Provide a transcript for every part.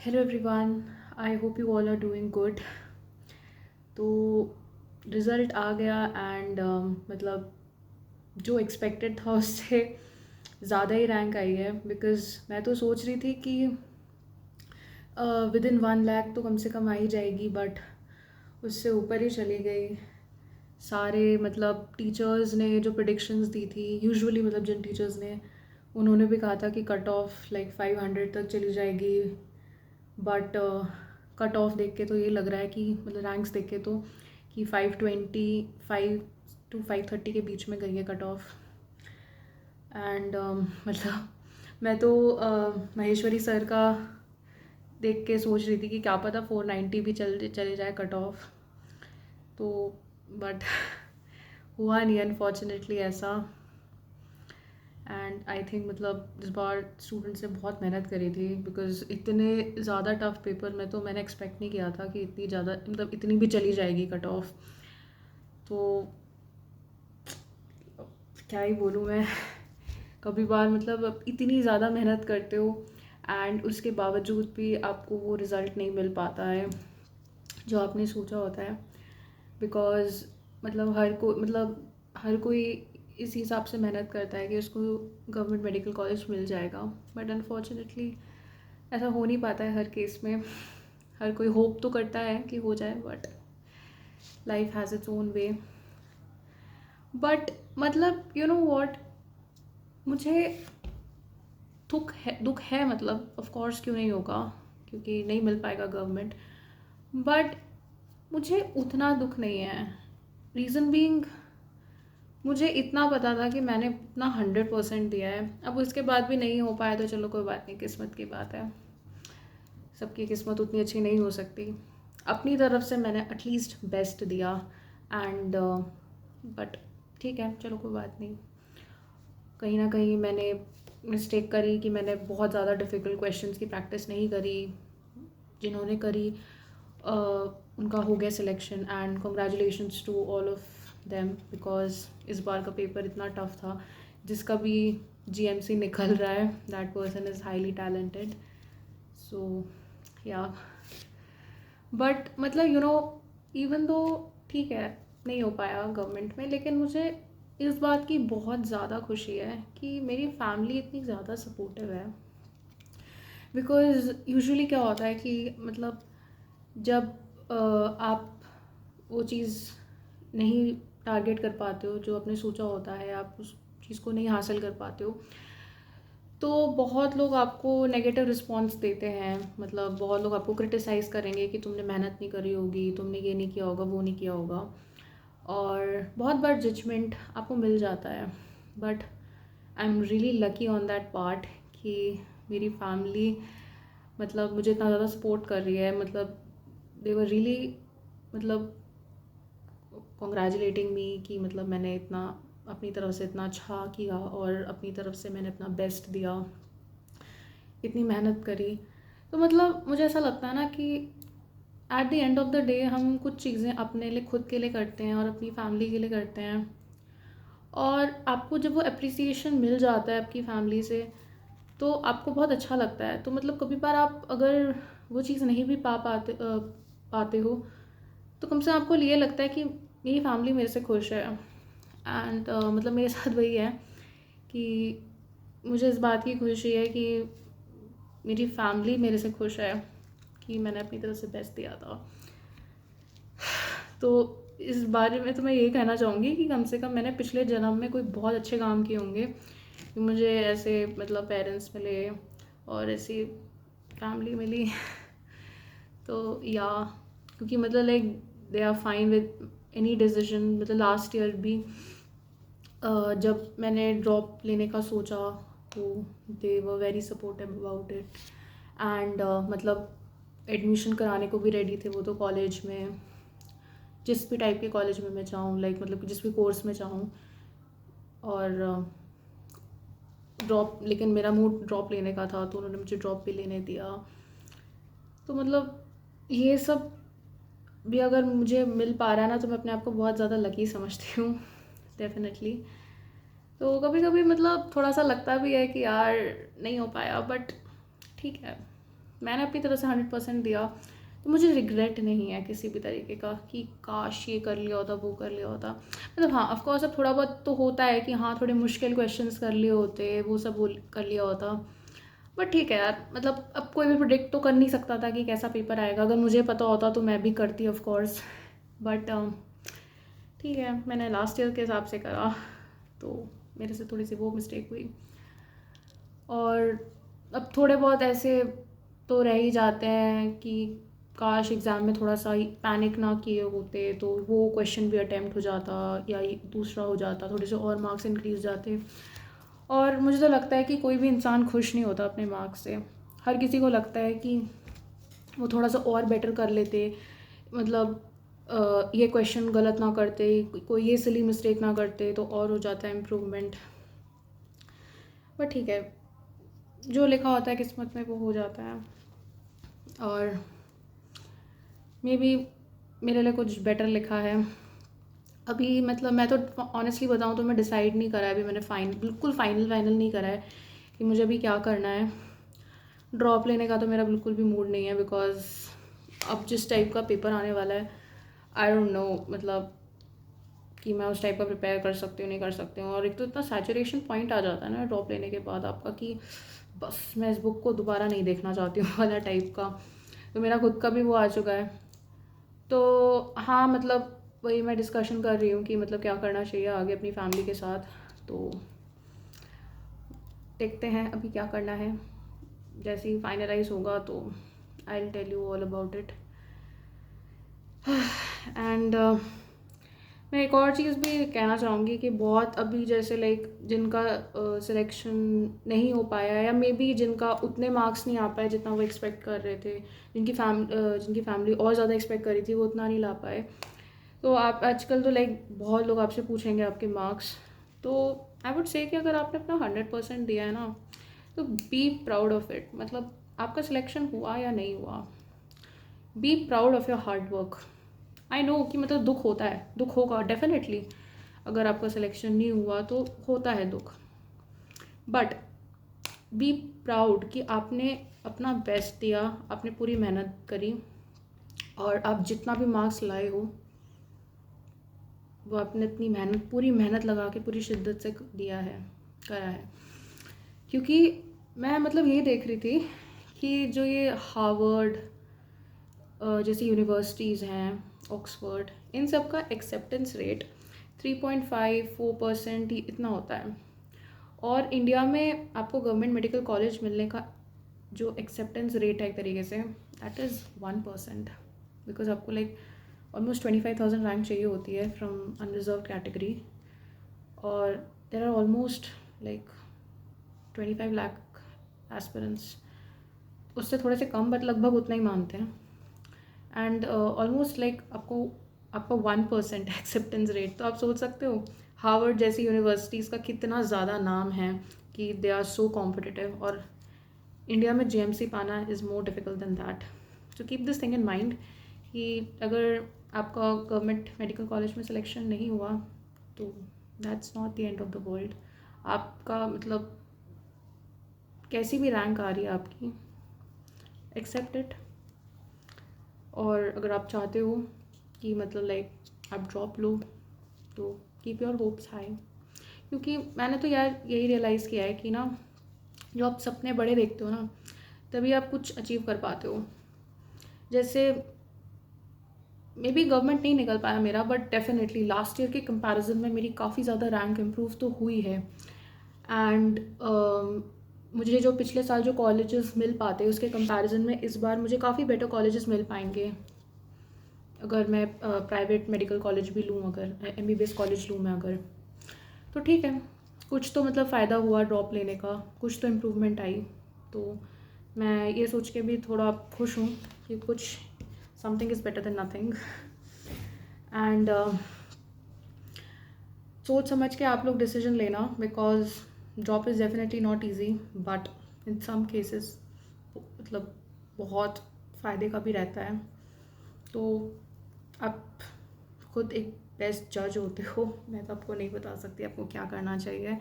Hello everyone, I hope you all are doing good. तो result आ गया and मतलब जो एक्सपेक्टेड था उससे ज़्यादा ही रैंक आई है। बिकॉज़ मैं तो सोच रही थी कि विद इन 1 लाख तो कम से कम आ ही जाएगी, बट उससे ऊपर ही चली गई। सारे मतलब टीचर्स ने जो प्रिडिक्शंस दी थी, यूजुअली मतलब जिन टीचर्स ने, उन्होंने भी कहा था कि कट ऑफ लाइक 500 तक चली जाएगी। बट कट ऑफ देख के तो ये लग रहा है कि मतलब रैंक्स देख के तो कि 525 to 530 के बीच में गई है कट ऑफ। एंड मतलब मैं तो महेश्वरी सर का देख के सोच रही थी कि क्या पता 490 भी चले जाए कट ऑफ। तो बट हुआ नहीं अनफॉर्चुनेटली ऐसा। एंड आई थिंक मतलब इस बार स्टूडेंट्स ने बहुत मेहनत करी थी, बिकॉज इतने ज़्यादा टफ पेपर में तो मैंने एक्सपेक्ट नहीं किया था कि इतनी ज़्यादा मतलब इतनी भी चली जाएगी कट ऑफ। तो क्या ही बोलूँ मैं। कभी बार मतलब अब इतनी ज़्यादा मेहनत करते हो एंड उसके बावजूद भी आपको वो रिज़ल्ट नहीं मिल पाता है जो आपने सोचा होता है। बिकॉज़ मतलब हर कोई इस हिसाब से मेहनत करता है कि उसको गवर्नमेंट मेडिकल कॉलेज मिल जाएगा, बट अनफॉर्चुनेटली ऐसा हो नहीं पाता है हर केस में। हर कोई होप तो करता है कि हो जाए, but life has its own way. But मतलब यू नो वॉट, मुझे दुख है मतलब ऑफ कोर्स, क्यों नहीं होगा, क्योंकि नहीं मिल पाएगा गवर्नमेंट। बट मुझे उतना दुख नहीं है। रीज़न बीइंग, मुझे इतना पता था कि मैंने अपना 100% दिया है। अब उसके बाद भी नहीं हो पाया तो चलो कोई बात नहीं, किस्मत की बात है। सबकी किस्मत उतनी अच्छी नहीं हो सकती। अपनी तरफ से मैंने एटलीस्ट बेस्ट दिया एंड बट ठीक है, चलो कोई बात नहीं। कहीं ना कहीं मैंने मिस्टेक करी कि मैंने बहुत ज़्यादा डिफ़िकल्ट क्वेश्चंस की प्रैक्टिस नहीं करी। जिन्होंने करी उनका हो गया selection and congratulations to all of them, because इस बार का पेपर इतना टफ था। जिसका भी जीएमसी निकल रहा है, that person is highly talented. So yeah but मतलब इवन दो ठीक है नहीं हो पाया गवर्नमेंट में, लेकिन मुझे इस बात की बहुत ज़्यादा खुशी है कि मेरी फैमिली इतनी ज़्यादा सपोर्टिव है। बिकॉज़ यूजुअली क्या होता है कि मतलब जब आप वो चीज़ नहीं टारगेट कर पाते हो जो आपने सोचा होता है, आप उस चीज़ को नहीं हासिल कर पाते हो, तो बहुत लोग आपको नेगेटिव रिस्पॉन्स देते हैं। मतलब बहुत लोग आपको क्रिटिसाइज़ करेंगे कि तुमने मेहनत नहीं करी होगी, तुमने ये नहीं किया होगा, वो नहीं किया होगा, और बहुत बार जजमेंट आपको मिल जाता है। But I am really lucky on that part कि मेरी फैमिली मतलब मुझे इतना ज़्यादा सपोर्ट कर रही है। मतलब दे वर रियली मतलब कॉन्ग्रेचुलेटिंग मी कि मतलब मैंने इतना अपनी तरफ से इतना अच्छा किया और अपनी तरफ से मैंने अपना बेस्ट दिया, इतनी मेहनत करी। तो मतलब मुझे ऐसा लगता है ना कि at the end of the day हम कुछ चीज़ें अपने लिए, खुद के लिए करते हैं और अपनी फैमिली के लिए करते हैं, और आपको जब वो अप्रिसिएशन मिल जाता है आपकी फैमिली से तो आपको बहुत अच्छा लगता है। तो मतलब कभी बार आप अगर वो चीज़ नहीं भी पाते हो तो कम से कम आपको ये लगता है कि मेरी फैमिली मेरे से खुश है। एंड मतलब मेरे साथ वही है कि मुझे इस बात की खुशी है कि मेरी फैमिली मेरे से खुश है कि मैंने अपनी तरफ से बेस्ट दिया था। तो इस बारे में तो मैं यही कहना चाहूँगी कि कम से कम मैंने पिछले जन्म में कोई बहुत अच्छे काम किए होंगे कि मुझे ऐसे मतलब पेरेंट्स मिले और ऐसी फैमिली मिली। तो या क्योंकि मतलब like they are fine with any decision. मतलब लास्ट ईयर भी जब मैंने ड्रॉप लेने का सोचा तो they were very supportive about it. And मतलब एडमिशन कराने को भी रेडी थे वो तो कॉलेज में, जिस भी टाइप के कॉलेज में मैं चाहूँ, लाइक मतलब जिस भी कोर्स में चाहूँ। और ड्रॉप, लेकिन मेरा मूड ड्रॉप लेने का था तो उन्होंने मुझे ड्रॉप भी लेने दिया। तो मतलब ये सब भी अगर मुझे मिल पा रहा है ना तो मैं अपने आप को बहुत ज़्यादा लकी समझती हूँ, डेफिनेटली। तो कभी कभी मतलब थोड़ा सा लगता भी है कि यार नहीं हो पाया, बट ठीक है, मैंने अपनी तरफ से 100% दिया, तो मुझे रिग्रेट नहीं है किसी भी तरीके का कि काश ये कर लिया होता, वो कर लिया होता। मतलब हाँ, ऑफ कोर्स अब थोड़ा बहुत तो होता है कि हाँ थोड़े मुश्किल क्वेश्चंस कर लिए होते, वो सब कर लिया होता। बट ठीक है यार, मतलब अब कोई भी प्रोडिक्ट तो कर नहीं सकता था कि कैसा पेपर आएगा। अगर मुझे पता होता तो मैं भी करती ऑफ कोर्स। बट ठीक है, मैंने लास्ट ईयर के हिसाब से करा, तो मेरे से थोड़ी सी वो मिस्टेक हुई। और अब थोड़े बहुत ऐसे तो रह ही जाते हैं कि काश एग्ज़ाम में थोड़ा सा पैनिक ना किए होते तो वो क्वेश्चन भी अटैम्प्ट हो जाता, या दूसरा हो जाता, थोड़े से और मार्क्स इंक्रीज जाते। और मुझे तो लगता है कि कोई भी इंसान खुश नहीं होता अपने मार्क्स से। हर किसी को लगता है कि वो थोड़ा सा और बेटर कर लेते, मतलब ये क्वेश्चन गलत ना करते, कोई ये सिली मिस्टेक ना करते, तो और हो जाता है इम्प्रूवमेंट। बट ठीक है, जो लिखा होता है किस्मत में वो हो जाता है। और मे बी मेरे लिए कुछ बेटर लिखा है अभी। मतलब मैं तो ऑनेस्टली बताऊँ तो मैं डिसाइड नहीं करा है अभी, मैंने बिल्कुल फाइनल नहीं करा है कि मुझे अभी क्या करना है। ड्रॉप लेने का तो मेरा बिल्कुल भी मूड नहीं है, बिकॉज अब जिस टाइप का पेपर आने वाला है आई डोंट नो, मतलब कि मैं उस टाइप का प्रिपेयर कर सकती हूँ नहीं कर सकती हूँ। और एक तो इतना सैचुरेशन पॉइंट आ जाता है ना ड्रॉप लेने के बाद आपका, कि बस मैं इस बुक को दोबारा नहीं देखना चाहती हूँ वाला टाइप का। तो मेरा खुद का भी वो आ चुका है। तो हाँ, मतलब वही मैं डिस्कशन कर रही हूँ कि मतलब क्या करना चाहिए आगे अपनी फैमिली के साथ। तो देखते हैं अभी क्या करना है, जैसे ही फाइनलाइज होगा तो I will tell you all about it. And मैं एक और चीज़ भी कहना चाहूँगी कि बहुत अभी जैसे लाइक जिनका सिलेक्शन नहीं हो पाया, या मे बी जिनका उतने मार्क्स नहीं आ पाए जितना वो एक्सपेक्ट कर रहे थे, जिनकी फैमिली और ज़्यादा एक्सपेक्ट करी थी, वो उतना नहीं ला पाए। तो आप आजकल तो लाइक बहुत लोग आपसे पूछेंगे आपके मार्क्स, तो आई वुड से कि अगर आपने अपना 100% दिया है ना, तो बी प्राउड ऑफ इट। मतलब आपका सिलेक्शन हुआ या नहीं हुआ, be proud of your hard work. I know कि मतलब दुख होता है, दुख होगा डेफिनेटली, अगर आपका सिलेक्शन नहीं हुआ तो होता है दुख। बट बी प्राउड कि आपने अपना बेस्ट दिया, आपने पूरी मेहनत करी, और आप जितना भी मार्क्स लाए हो वो आपने इतनी मेहनत, पूरी मेहनत लगा के पूरी शिद्दत से दिया है, करा है। क्योंकि मैं मतलब ये देख रही थी कि जो ये हार्वर्ड जैसी यूनिवर्सिटीज़ हैं, ऑक्सफोर्ड, इन सब का एक्सेप्टेंस रेट 3.54% ही इतना होता है। और इंडिया में आपको गवर्नमेंट मेडिकल कॉलेज मिलने का जो एक्सेप्टेंस रेट है एक तरीके से, दैट इज़ 1%। बिकॉज आपको लाइक ऑलमोस्ट 25,000 रैंक चाहिए होती है फ्रॉम अनरिजर्व कैटेगरी, और there are almost like 25 lakh aspirants, उससे थोड़े से कम बट लगभग उतना ही मानते हैं। एंड ऑलमोस्ट लाइक आपका 1% एक्सेप्टेंस रेट, तो आप सोच सकते हो हार्वर्ड जैसी यूनिवर्सिटीज़ का कितना ज़्यादा नाम है कि दे आर सो कॉम्पिटिटिव। और इंडिया में जेएमसी पाना is more difficult than that. So keep this thing in mind कि अगर आपका गवर्नमेंट मेडिकल कॉलेज में सिलेक्शन नहीं हुआ तो that's not the end of the world. आपका मतलब कैसी भी रैंक आ रही है आपकी, एक्सेप्ट इट। और अगर आप चाहते हो कि मतलब लाइक आप ड्रॉप लो, तो कीप योर होप्स हाई। क्योंकि मैंने तो यार यही रियलाइज़ किया है कि ना, जो आप सपने बड़े देखते हो ना, तभी आप कुछ अचीव कर पाते हो। जैसे मे बी गवर्नमेंट नहीं निकल पाया मेरा, बट डेफिनेटली लास्ट ईयर के कंपैरिजन में मेरी काफ़ी ज़्यादा रैंक इम्प्रूव तो हुई है। एंड मुझे जो पिछले साल जो कॉलेजेस मिल पाते उसके कंपैरिजन में इस बार मुझे काफ़ी बेटर कॉलेजेस मिल पाएंगे अगर मैं प्राइवेट मेडिकल कॉलेज भी लूँ, अगर एमबीबीएस कॉलेज लूँ मैं अगर, तो ठीक है, कुछ तो मतलब फ़ायदा हुआ ड्रॉप लेने का, कुछ तो इम्प्रूवमेंट आई। तो मैं ये सोच के भी थोड़ा खुश हूँ कि कुछ something is better than nothing. And सोच समझ के आप लोग डिसीजन लेना, because drop is definitely not easy, but in some cases मतलब बहुत फ़ायदे का भी रहता है। तो आप खुद एक बेस्ट जज होते हो, मैं तो आपको नहीं बता सकती आपको क्या करना चाहिए।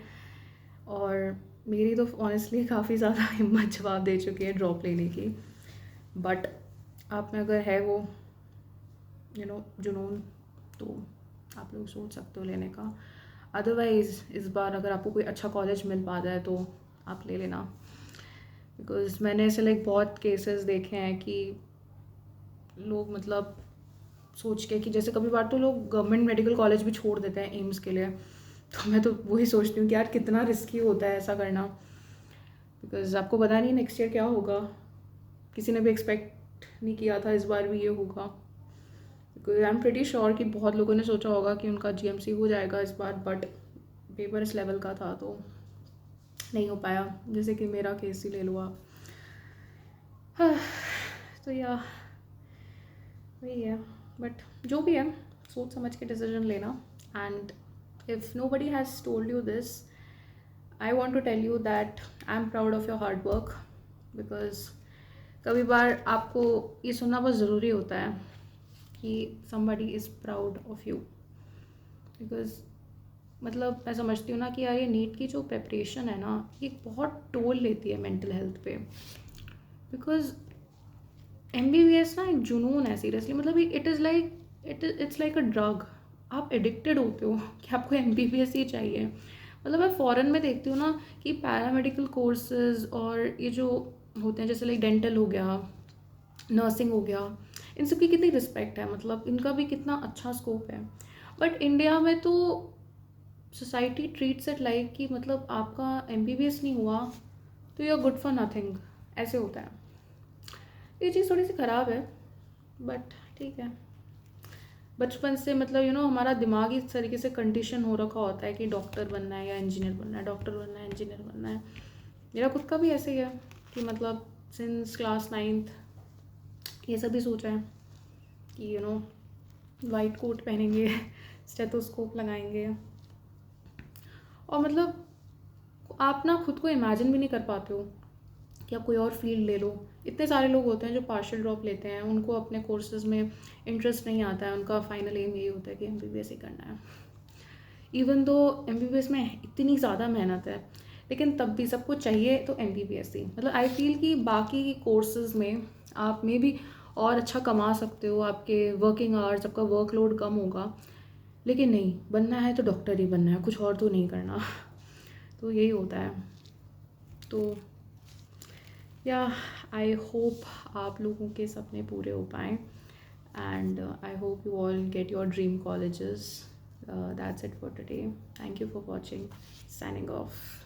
और मेरी तो ऑनेस्टली काफ़ी ज़्यादा हिम्मत जवाब दे चुकी है ड्रॉप लेने की। बट आप में अगर है वो जुनून, तो आप लोग सोच सकते हो लेने का। अदरवाइज़ इस बार अगर आपको कोई अच्छा कॉलेज मिल पाता है तो आप ले लेना, बिकॉज मैंने ऐसे लाइक बहुत केसेस देखे हैं कि लोग मतलब सोच के कि जैसे कभी बार तो लोग गवर्नमेंट मेडिकल कॉलेज भी छोड़ देते हैं एम्स के लिए। तो मैं तो वही सोचती हूँ कि यार कितना रिस्की होता है ऐसा करना, बिकॉज आपको पता नहीं नेक्स्ट ईयर क्या होगा। किसी ने भी एक्सपेक्ट नहीं किया था इस बार भी ये होगा, because I am pretty sure कि बहुत लोगों ने सोचा होगा कि उनका जीएमसी हो जाएगा इस बार, बट पेपर इस लेवल का था तो नहीं हो पाया। जैसे कि मेरा केस ही ले लो आप। तो या वही है, बट जो भी है सोच समझ के डिसीजन लेना। And if nobody has told you this, I want to tell you that I am proud of your hard work, because कभी बार आपको ये सुनना बहुत ज़रूरी होता है कि somebody is proud of you. Because मतलब मैं समझती हूँ ना कि यार ये नीट की जो प्रेपरेशन है ना, ये बहुत टोल लेती है मेंटल हेल्थ पे। बिकॉज MBBS ना एक जुनून है सीरियसली, मतलब इट्स लाइक अ ड्रग। आप एडिक्टेड होते हो कि आपको MBBS ही चाहिए। मतलब मैं फ़ॉरेन में देखती हूँ ना कि पैरामेडिकल कोर्सेज और ये जो होते हैं जैसे लाइक डेंटल हो गया, नर्सिंग हो गया, इन सब की कितनी रिस्पेक्ट है, मतलब इनका भी कितना अच्छा स्कोप है। बट इंडिया में तो सोसाइटी ट्रीट्स इट लाइक कि मतलब आपका MBBS नहीं हुआ तो you are good for nothing, ऐसे होता है। ये चीज़ थोड़ी सी ख़राब है, बट ठीक है। बचपन से मतलब हमारा दिमाग इस तरीके से कंडीशन हो रखा होता है कि डॉक्टर बनना है या इंजीनियर बनना है, डॉक्टर बनना है, इंजीनियर बनना है। मेरा खुद का भी ऐसे ही है कि मतलब सिंस क्लास 9th ये सब भी सोचा है कि वाइट कोट पहनेंगे, स्टेथोस्कोप लगाएंगे, और मतलब आप ना खुद को इमेजिन भी नहीं कर पाते हो कि आप कोई और फील्ड ले लो। इतने सारे लोग होते हैं जो पार्शियल ड्रॉप लेते हैं, उनको अपने कोर्सेज में इंटरेस्ट नहीं आता है, उनका फाइनल एम यही होता है कि MBBS ही करना है। इवन दो MBBS में इतनी ज़्यादा मेहनत है, लेकिन तब भी सबको चाहिए तो MBBS ही। मतलब आई फील कि बाकी कोर्सेज में आप में भी और अच्छा कमा सकते हो, आपके वर्किंग आवर्स, आपका वर्कलोड कम होगा, लेकिन नहीं, बनना है तो डॉक्टर ही बनना है, कुछ और तो नहीं करना। तो यही होता है। तो या आई होप आप लोगों के सपने पूरे हो पाएँ, and I hope you all get your dream colleges. That's it for today. Thank you for watching. Signing off.